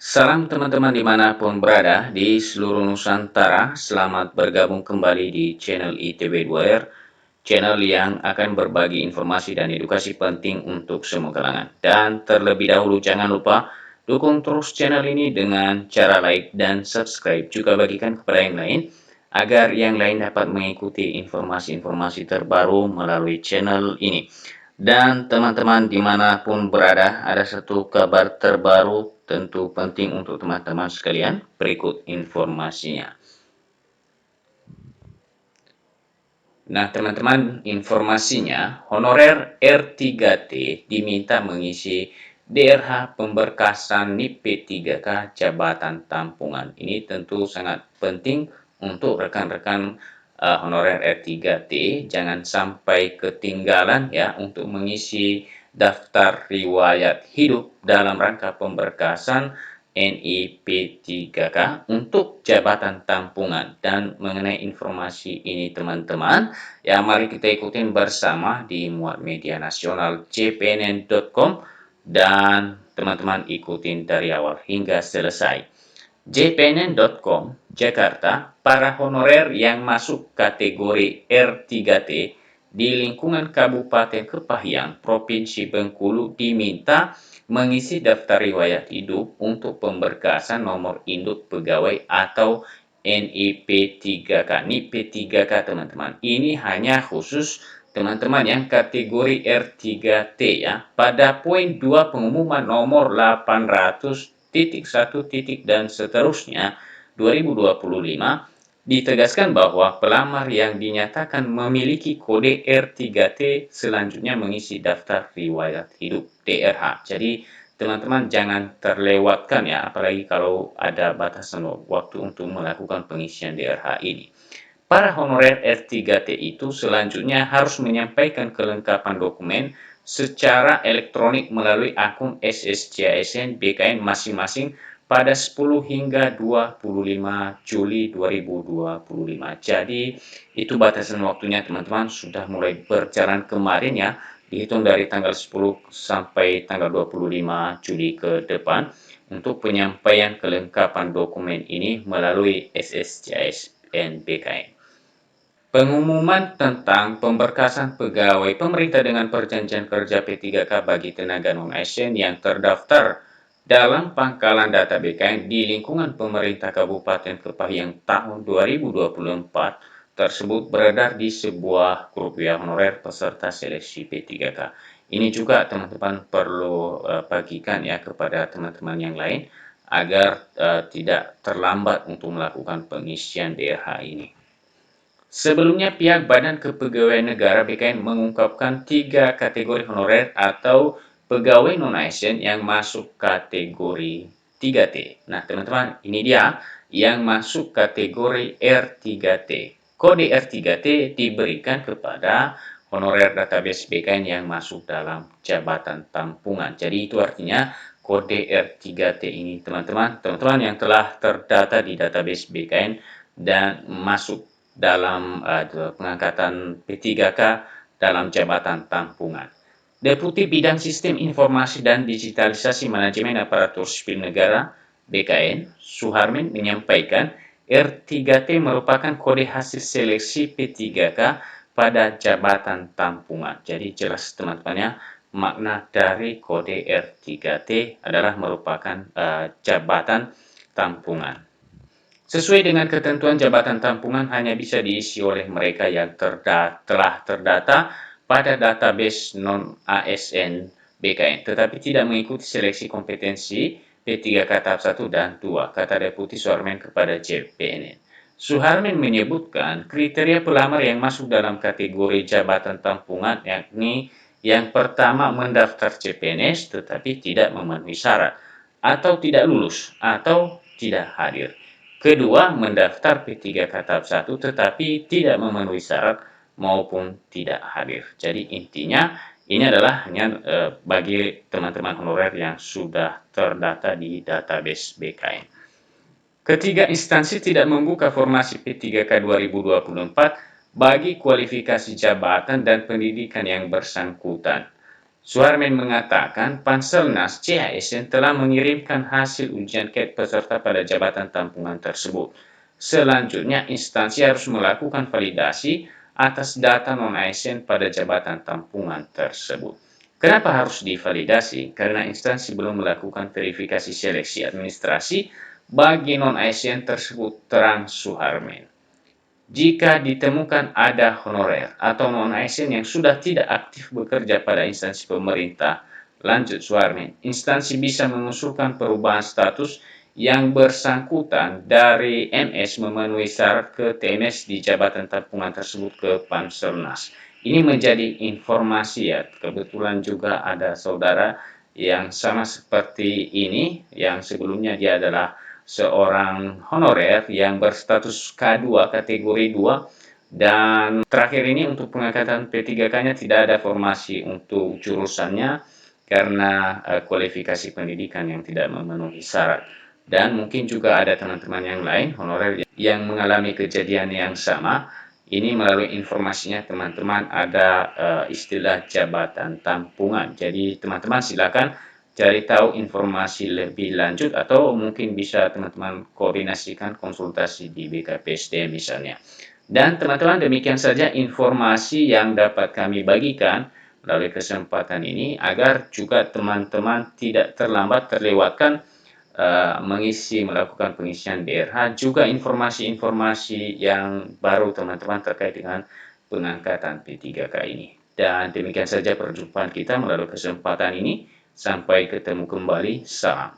Salam teman-teman dimanapun berada di seluruh Nusantara, selamat bergabung kembali di channel ITB 2R, channel yang akan berbagi informasi dan edukasi penting untuk semua kalangan. Dan terlebih dahulu jangan lupa dukung terus channel ini dengan cara like dan subscribe, juga bagikan kepada yang lain, agar yang lain dapat mengikuti informasi-informasi terbaru melalui channel ini. Dan teman-teman dimanapun berada, ada satu kabar terbaru tentu penting untuk teman-teman sekalian. Berikut informasinya. Nah, teman-teman, informasinya, honorer R3T diminta mengisi DRH pemberkasan NIP P3K jabatan tampungan. Ini tentu sangat penting untuk rekan-rekan honorer R3T. Jangan sampai ketinggalan ya untuk mengisi daftar riwayat hidup dalam rangka pemberkasan NIP3K untuk jabatan tampungan. Dan mengenai informasi ini teman-teman, ya mari kita ikutin bersama di Muat Media Nasional jpnn.com, dan teman-teman ikutin dari awal hingga selesai. jpnn.com Jakarta, para honorer yang masuk kategori R3T di lingkungan Kabupaten Kepahyang, Provinsi Bengkulu diminta mengisi daftar riwayat hidup untuk pemberkasan nomor induk pegawai atau NIP3K. NIP3K teman-teman, ini hanya khusus teman-teman yang kategori R3T ya. Pada poin 2 pengumuman nomor 800.1 dan seterusnya 2025 ditegaskan bahwa pelamar yang dinyatakan memiliki kode R3T selanjutnya mengisi daftar riwayat hidup DRH. Jadi teman-teman jangan terlewatkan ya, apalagi kalau ada batasan waktu untuk melakukan pengisian DRH ini. Para honorer R3T itu selanjutnya harus menyampaikan kelengkapan dokumen secara elektronik melalui akun SSCASN BKN masing-masing pada 10 hingga 25 Juli 2025. Jadi itu batasan waktunya teman-teman, sudah mulai berjalan kemarin ya, dihitung dari tanggal 10 sampai tanggal 25 Juli ke depan untuk penyampaian kelengkapan dokumen ini melalui SSCASN BKN. Pengumuman tentang pemberkasan pegawai pemerintah dengan perjanjian kerja P3K bagi tenaga non-ASN yang terdaftar dalam pangkalan data BKN di lingkungan pemerintah Kabupaten Kepahyang tahun 2024 tersebut beredar di sebuah grup WA honorer peserta seleksi P3K. Ini juga teman-teman perlu bagikan ya kepada teman-teman yang lain agar tidak terlambat untuk melakukan pengisian DRH ini. Sebelumnya, pihak Badan Kepegawaian Negara BKN mengungkapkan 3 kategori honorer atau pegawai non-ASN yang masuk kategori 3T. Nah, teman-teman, ini dia yang masuk kategori R3T. Kode R3T diberikan kepada honorer database BKN yang masuk dalam jabatan tampungan. Jadi itu artinya kode R3T ini teman-teman yang telah terdata di database BKN dan masuk dalam pengangkatan P3K dalam jabatan tampungan. Deputi Bidang Sistem Informasi dan Digitalisasi Manajemen Aparatur Sipil Negara BKN, Suharmin menyampaikan R3T merupakan kode hasil seleksi P3K pada jabatan tampungan. Jadi jelas teman-temannya, makna dari kode R3T adalah merupakan jabatan tampungan. Sesuai dengan ketentuan jabatan tampungan hanya bisa diisi oleh mereka yang telah terdata pada database non-ASN BKN, tetapi tidak mengikuti seleksi kompetensi P3K tahap 1 dan 2, kata Deputi Suharmin kepada JPNN. Suharmin menyebutkan kriteria pelamar yang masuk dalam kategori jabatan tampungan yakni yang pertama mendaftar CPNS tetapi tidak memenuhi syarat, atau tidak lulus, atau tidak hadir. Kedua, mendaftar P3K tahap 1 tetapi tidak memenuhi syarat maupun tidak hadir. Jadi intinya ini adalah hanya bagi teman-teman honorer yang sudah terdata di database BKN. Ketiga, instansi tidak membuka formasi P3K 2024 bagi kualifikasi jabatan dan pendidikan yang bersangkutan. Suharmen mengatakan Panselnas CASN telah mengirimkan hasil ujian KET peserta pada jabatan tampungan tersebut. Selanjutnya, instansi harus melakukan validasi atas data non-ASN pada jabatan tampungan tersebut. Kenapa harus divalidasi? Karena instansi belum melakukan verifikasi seleksi administrasi bagi non-ASN tersebut, terang Suharmen. Jika ditemukan ada honorer atau non-ASN yang sudah tidak aktif bekerja pada instansi pemerintah, lanjut Suharmen, instansi bisa mengusulkan perubahan status yang bersangkutan dari MS memenuhi syarat ke TNS di jabatan tampungan tersebut ke Panselnas. Ini menjadi informasi ya, kebetulan juga ada saudara yang sama seperti ini, yang sebelumnya dia adalah seorang honorer yang berstatus K2 kategori 2, dan terakhir ini untuk pengangkatan P3K-nya tidak ada formasi untuk jurusannya karena kualifikasi pendidikan yang tidak memenuhi syarat. Dan mungkin juga ada teman-teman yang lain honorer yang mengalami kejadian yang sama. Ini melalui informasinya teman-teman ada istilah jabatan tampungan. Jadi teman-teman silakan cari tahu informasi lebih lanjut atau mungkin bisa teman-teman koordinasikan konsultasi di BKPSDM misalnya. Dan teman-teman, demikian saja informasi yang dapat kami bagikan melalui kesempatan ini agar juga teman-teman tidak terlewatkan melakukan pengisian DRH, juga informasi-informasi yang baru teman-teman terkait dengan pengangkatan P3K ini. Dan demikian saja perjumpaan kita melalui kesempatan ini. Sampai ketemu kembali. Salam.